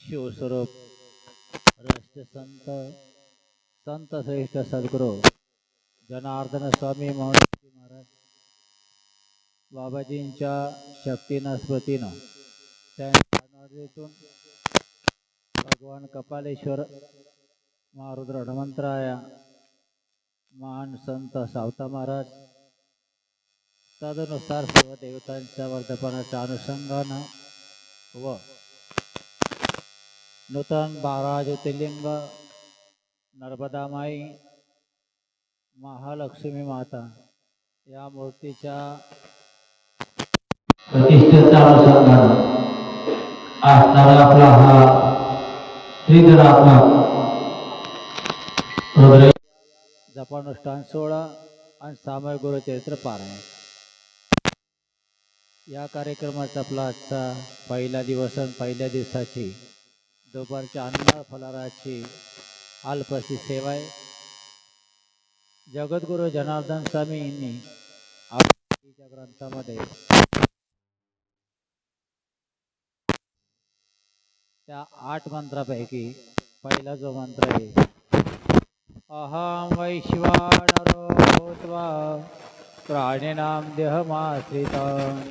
शिवस्वरूप राष्ट्र संत संत श्रेष्ठ सद्गुरू जनार्दन स्वामी महाराज बाबाजींच्या शक्तीनं स्मृतीनं त्यांच्या नजरेतून भगवान कपालेश्वर महारुद्र हनुमंतराया महान संत सावता महाराज तदनुसार सर्व देवतांच्या वर्धपनाच्या अनुषंगानं व नूतन 12 ज्योतिर्लिंग नर्मदा माई महालक्ष्मी माता या मूर्तीच्या प्रतिष्ठेच्या अनुषंगानं आज आपला हा श्रीगणात्मक जपानुष्ठान सोहळा आणि सामूहिक गुरुचरित्र पारायण या कार्यक्रमाचा आपला आजचा पहिला दिवस आणि पहिल्या दिवसाची दुपारच्या अन्न फलाराची अल्पशी सेवा आहे. जगद्गुरु जनार्दन स्वामी यांनी आपल्या ग्रंथामध्ये त्या 8 मंत्रापैकी पहिला जो मंत्र आहे, अहं वैश्वानरो भूत्वा प्राणिनां देहमाश्रितं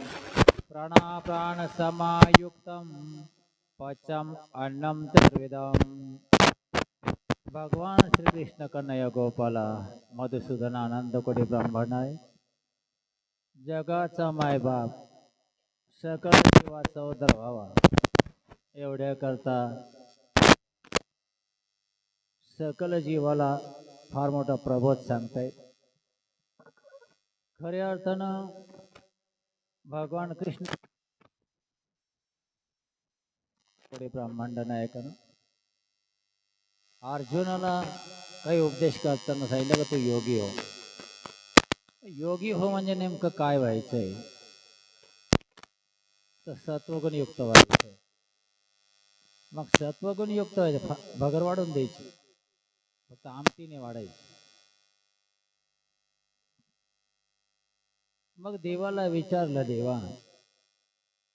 प्राणसमायुक्तं पचम अन्नं चतुर्विधं. भगवान श्रीकृष्ण कन्हैया गोपाला मधुसूदन आनंद कोटी ब्रह्मणाय जगाचा मायबाप सकल जीवाचा उद्धार व्हावा एवढ्या करता सकल जीवाला फार मोठा प्रबोध सांगताय. खऱ्या अर्थानं भगवान कृष्ण ब्रह्मांड नायकानं अर्जुनाला काही उपदेश करताना सांगितलं का तू योगी हो. योगी हो म्हणजे नेमकं काय व्हायचंय, तर सत्वगुण युक्त व्हायचंय. मग सत्वगुण युक्त व्हायचं, भगर वाढून द्यायची, फक्त आमटीने वाढायची. मग देवाला विचारलं, देवा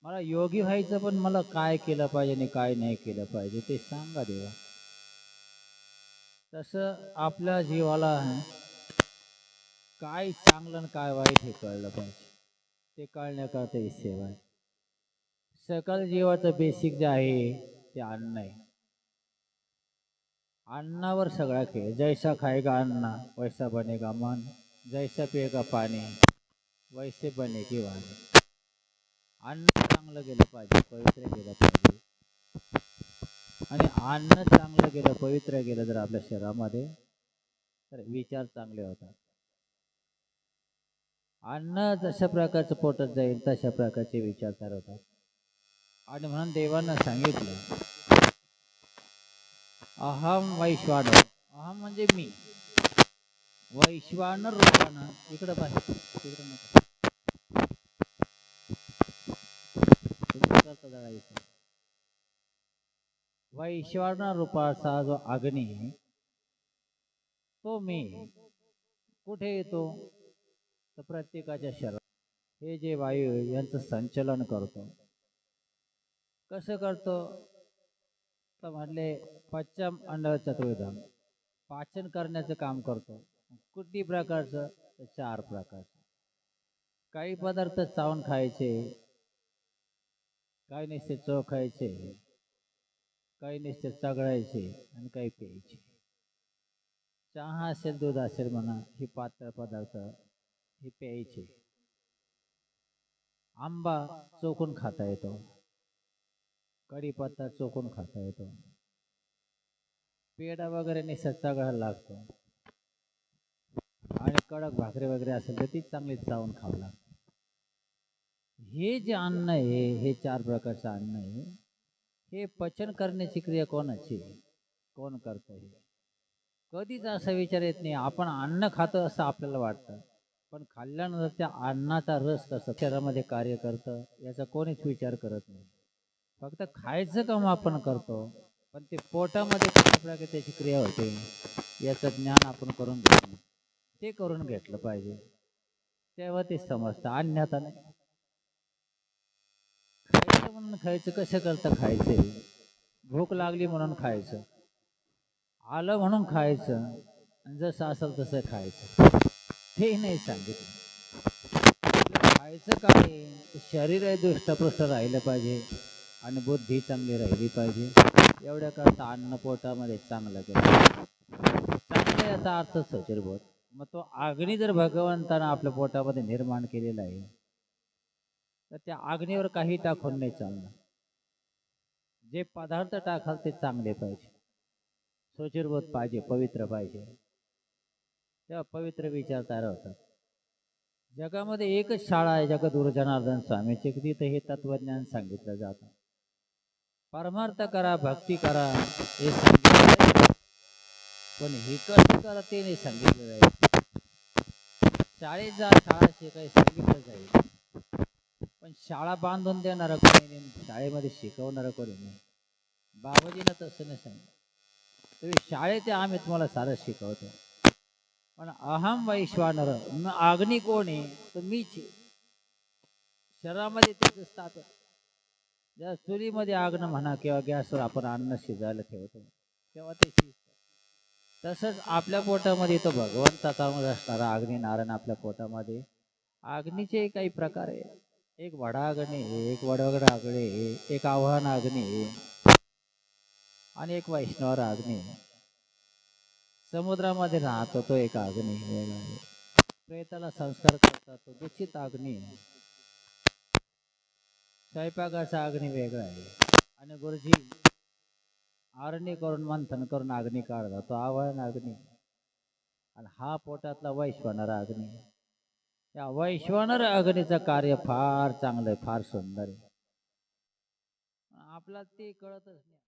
मला योगी व्हायचं पण मला काय केलं पाहिजे आणि काय नाही केलं पाहिजे ते सांगा देवा. तसं आपल्या जीवाला काय चांगलं आणि काय वाईट हे कळलं पाहिजे. ते कळण्याकरता ही सेवा आहे. सकल जीवाचं बेसिक जे आहे ते अन्न आहे. अन्नावर सगळा खेळ. जैसा खाएगा अन्ना वैसा बनेगा मन, जैसा पिएगा पाणी वैसे बनेगी वाणी. अन्न चांगलं गेलं पाहिजे, पवित्र गेलं पाहिजे. आणि अन्न चांगलं गेलं, पवित्र गेलं जर आपल्या शरीरामध्ये तर विचार चांगले होतात. अन्न जशा प्रकारचं पोटात जाईल तशा प्रकारचे विचार तयार होतात. आणि म्हणून देवांना सांगितलं, अहम वैश्वानर. अहम म्हणजे मी, वैश्वानर रूपानं इकडं पाहिजे, तिकडं नको, वैश्वानर रूपाचा जो अग्नी तो मी कुठे येतो, तर प्रत्येकाच्या शरीरात हे जे वायू यांचं संचलन करतो. कसं करतो, तर म्हटले पचम अन्न चतुर्विधम, पाचन करण्याचं काम करतो. किती प्रकारचं, तर 4 प्रकारचं. काही पदार्थ चावून खायचे, काही नुसते चोखायचे, काही नुसते चगळायचे आणि काही प्यायचे. चहा असेल, दूध असेल म्हणा, ही पातळ पदार्थ हे प्यायचे. आंबा चोखून खाता येतो, कढीपत्ता चोखून खाता येतो, पेढा वगैरे निसर्ग चगळायला लागतो, आणि कडक भाकरी वगैरे असेल तर ती चांगली चावून खावं लागतं. हे जे अन्न आहे, हे 4 प्रकारचं अन्न आहे. हे पचन करण्याची क्रिया कोणाची, कोण करतं, हे कधीच असा विचार येत नाही. आपण अन्न खातो असं आपल्याला वाटतं, पण खाल्ल्यानंतर त्या अन्नाचा रस कसं शरीरामध्ये कार्य करतं याचा कोणीच विचार करत नाही. फक्त खायचं काम आपण करतो, पण ते पोटामध्ये कशा प्रकारे त्याची क्रिया होते याचं ज्ञान आपण करून घेत नाही. ते करून घेतलं पाहिजे, तेव्हा ते समजतं. अन्यथा नाही. खायचं म्हणून खायचं, कसं करता खायचं, भूक लागली म्हणून खायचं, आलं म्हणून खायचं, आणि जसं असेल तसं खायचं, ते नाही सांगितलं. आपलं खायचं काय, शरीर आहे दृष्टपुष्ट राहिलं पाहिजे आणि बुद्धी चांगली राहिली पाहिजे. एवढ्या करता अन्न पोटामध्ये चांगलं गेलं, चांगलं याचा अर्थ सचरबोध. मग तो अग्नी जर भगवंतानं आपल्या पोटामध्ये निर्माण केलेला आहे, तर त्या अग्नीवर काही टाकून नाही चालणार. जे पदार्थ टाकाल ते चांगले पाहिजे, सचरबोध पाहिजे, पवित्र पाहिजे, तेव्हा पवित्र विचार तयार होतात. जगामध्ये एकच शाळा आहे जगद्गुरु जनार्दन स्वामीची, तिथे हे तत्वज्ञान सांगितलं जातं. परमार्थ करा, भक्ती करा हे सांगितलं आहे, पण हे कसं करा ते नाही सांगितलं जाईल. शाळेत जा, शाळा शिकाय सांगितलं जाईल, पण शाळा बांधून देणारा कोणी नाही, शाळेमध्ये शिकवणारा कोणी नाही. बाबाजीनं तसं नाही सांगितलं. तुम्ही शाळेत आम्ही तुम्हाला सारं शिकवतो, पण अहम वैश्वानर, अग्नी कोण आहे तर मीच आहे. शरीरामध्ये त्याचं स्थापन, ज्या चुलीमध्ये अग्न म्हणा किंवा गॅसवर आपण अन्न शिजायला ठेवतो तेव्हा ते शिजतं. तसंच आपल्या पोटामध्ये तो भगवंताचा असणारा अग्नी नारायण आपल्या पोटामध्ये, अग्नीचे काही प्रकार आहे. एक वडा अग्नी आहे, एक वडवगड अग्नी आहे, एक आव्हान अग्नी आहे, आणि एक वैष्णवर अग्नी आहे. समुद्रामध्ये राहतो तो एक अग्नी वेगळा आहे. प्रेताला संस्कार करतात तो दूषित अग्नी आहे. स्वयंपाकाचा अग्नी वेगळा आहे. आणि गुरुजी आरणी करून मंथन करून अग्नी काढतात तो आव्हान अग्नी. आणि हा पोटातला वैश्वानर अग्नी. या वैश्वानर अग्नीचं कार्य फार चांगलं आहे, फार सुंदर आहे. आपला ते कळतच नाही.